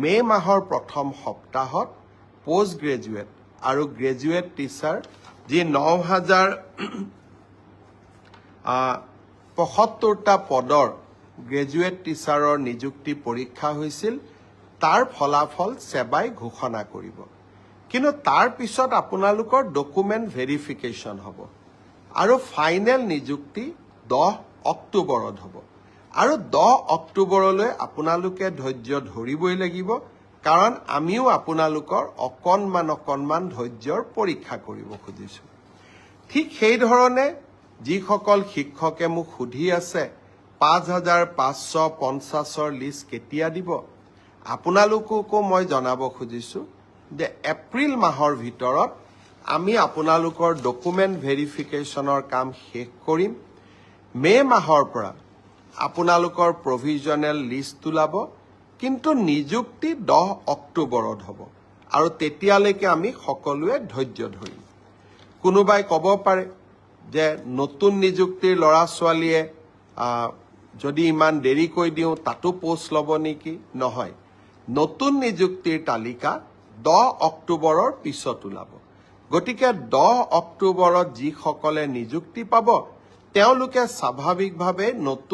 মে মাহৰ প্ৰথম সপ্তাহত পোষ্ট গ্ৰেজুৱেট আৰু গ্ৰেজুৱেট টিচাৰ যি ৯,০৭৫টা পদৰ গ্ৰেজুৱেট টিচাৰৰ নিযুক্তি পৰীক্ষা হৈছিল তাৰ ফলাফল সেবাই ঘোষণা কৰিব কিন্তু তাৰ পিছত আপোনালোকৰ ডকুমেণ্ট ভেৰিফিকেশ্যন হ'ব আৰু ফাইনেল নিযুক্তি 10 অক্টোবৰত হ'ব আৰু 10 অক্টোবৰলৈ আপোনালোকে ধৈৰ্য ধৰিবই লাগিব কাৰণ আমিও আপোনালোকৰ অকণমান ধৈৰ্যৰ পৰীক্ষা কৰিব খুজিছোঁ ঠিক সেই ধৰণে যিসকল শিক্ষকে মোক সুধি আছে ৫,৫৫০ৰ লিষ্ট কেতিয়া দিব আপোনালোককো মই জনাব খুজিছোঁ যে এপ্ৰিল মাহৰ ভিতৰত আমি আপোনালোকৰ ডকুমেণ্ট ভেৰিফিকেশ্যনৰ কাম শেষ কৰিম মে মাহৰ পৰা আপোনালোকৰ প্ৰভিজনেল লিষ্ট ওলাব কিন্তু নিযুক্তি 10 অক্টোবৰত হ'ব আৰু তেতিয়ালৈকে আমি সকলোৱে ধৈৰ্য ধৰিম কোনোবাই ক'ব পাৰে যে নতুন নিযুক্তিৰ ল'ৰা ছোৱালীয়ে যদি ইমান দেৰিকৈ দিওঁ তাতো পোষ্ট ল'ব নেকি নহয় নতুন নিযুক্তিৰ তালিকা 10 অক্টোবৰৰ পিছত ওলাব গতিকে 10 অক্টোবৰত যিসকলে নিযুক্তি পাব তেওঁলোকে স্বাভাৱিকভাৱে নতুন